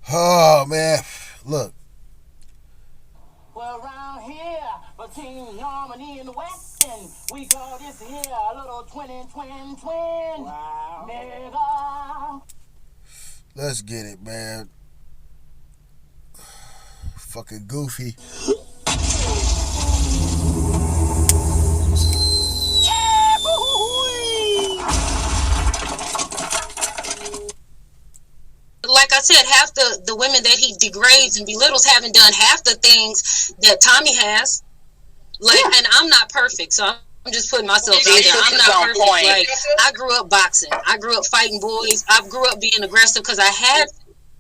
Oh man, look, Well, around here, between Normandy and Weston, we call this here a little twin. Wow. Nigga. let's get it, man. Fucking goofy. Like I said, half the women that he degrades and belittles haven't done half the things that Tommy has. Like, yeah. And I'm not perfect, so I'm just putting myself out there. I'm not perfect. Point. Like, I grew up boxing. I grew up fighting boys. I grew up being aggressive because I had.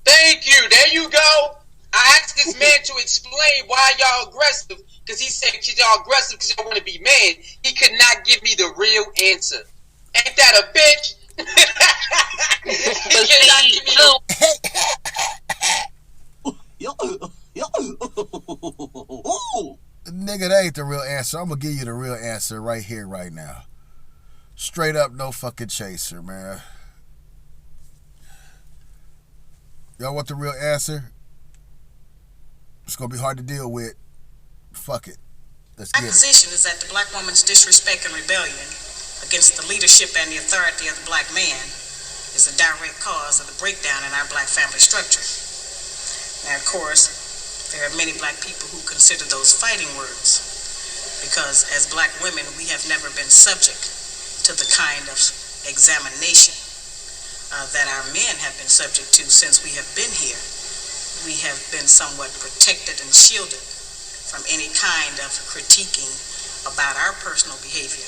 Thank you. There you go. I asked this man to explain why y'all aggressive, because he said y'all aggressive because y'all want to be men. He could not give me the real answer. Ain't that a bitch? He cannot give me Nigga, that ain't the real answer. I'm gonna give you the real answer right here, right now. Straight up, no fucking chaser, man. Y'all want the real answer? It's gonna be hard to deal with. Fuck it. Let's get it. My position is that the black woman's disrespect and rebellion against the leadership and the authority of the black man is a direct cause of the breakdown in our black family structure. Now, of course, there are many black people who consider those fighting words because as black women, we have never been subject to the kind of examination that our men have been subject to since we have been here. We have been somewhat protected and shielded from any kind of critiquing about our personal behavior,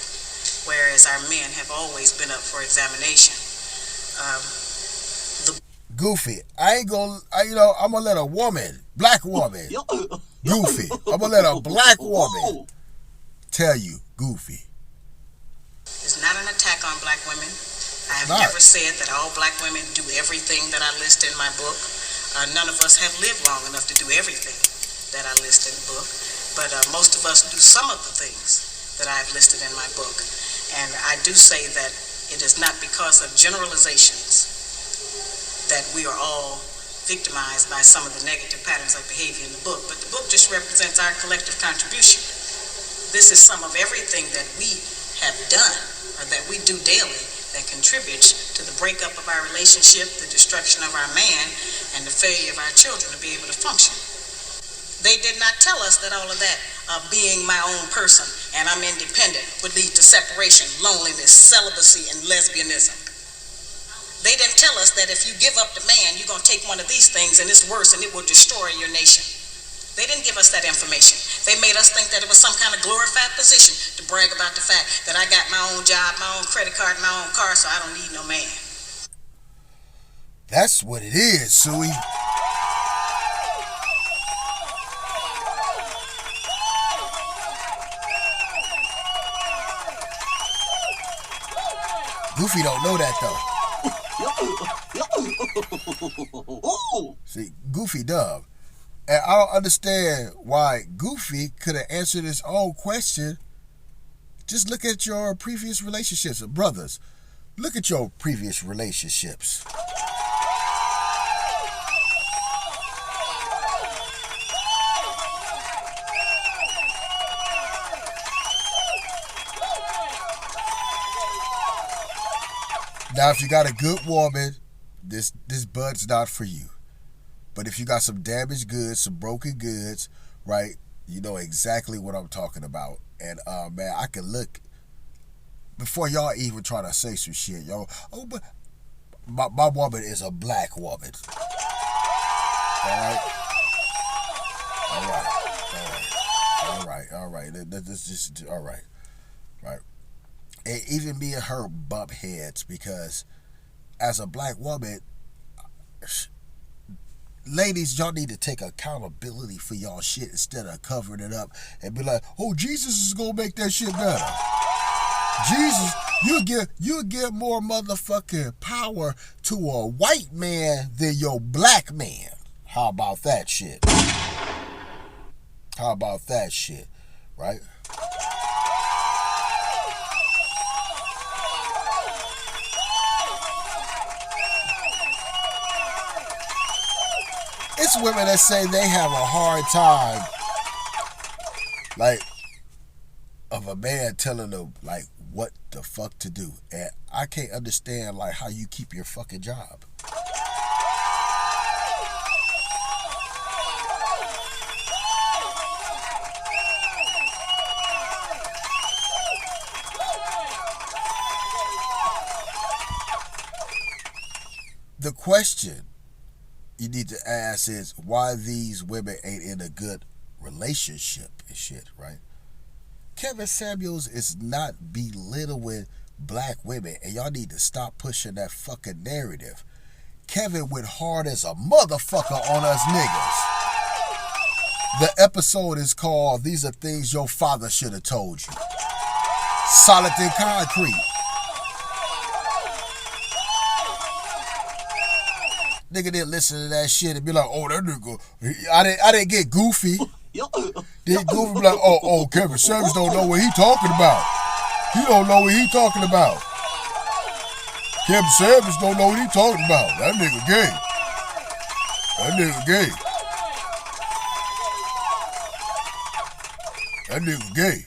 whereas our men have always been up for examination. Goofy, I'm gonna let a woman, black woman, Goofy, I'm gonna let a black woman tell you, Goofy. It's not an attack on black women. I have never said that all black women do everything that I list in my book. None of us have lived long enough to do everything that I list in the book, but most of us do some of the things that I've listed in my book. And I do say that it is not because of generalizations that we are all victimized by some of the negative patterns of behavior in the book, but the book just represents our collective contribution. This is some of everything that we have done or that we do daily that contributes to the breakup of our relationship, the destruction of our man, and the failure of our children to be able to function. They did not tell us that all of that being my own person and I'm independent would lead to separation, loneliness, celibacy, and lesbianism. They didn't tell us that if you give up the man, you're going to take one of these things and it's worse and it will destroy your nation. They didn't give us that information. They made us think that it was some kind of glorified position to brag about the fact that I got my own job, my own credit card, my own car, so I don't need no man. That's what it is, Suey. Goofy don't know that though. See, Goofy dumb. And I don't understand why Goofy could have answered his own question. Just look at your previous relationships. Brothers, look at your previous relationships. Now, if you got a good woman, this bud's not for you. But if you got some damaged goods, some broken goods, right, you know exactly what I'm talking about. And, man, I can look, before y'all even try to say some shit, y'all, oh, but my woman is a black woman. All right. This just, all right. And even me and her bump heads because as a black woman, ladies, y'all need to take accountability for y'all shit instead of covering it up and be like, oh, Jesus is gonna make that shit better. Jesus, you give more motherfucking power to a white man than your black man. How about that shit? Right? It's women that say they have a hard time, like, of a man telling them, like, what the fuck to do. And I can't understand, like, how you keep your fucking job. The question you need to ask is why these women ain't in a good relationship and shit, right? Kevin Samuels is not belittling black women, and y'all need to stop pushing that fucking narrative. Kevin went hard as a motherfucker on us niggas. The episode is called These Are Things Your Father Should Have Told You. Solid than concrete. Nigga didn't listen to that shit and be like, oh, that nigga, I didn't get goofy. Didn't goofy be like, oh, Kevin Samuels don't know what he talking about. He don't know what he talking about. Kevin Samuels don't know what he talking about. That nigga gay. That nigga gay. That nigga gay.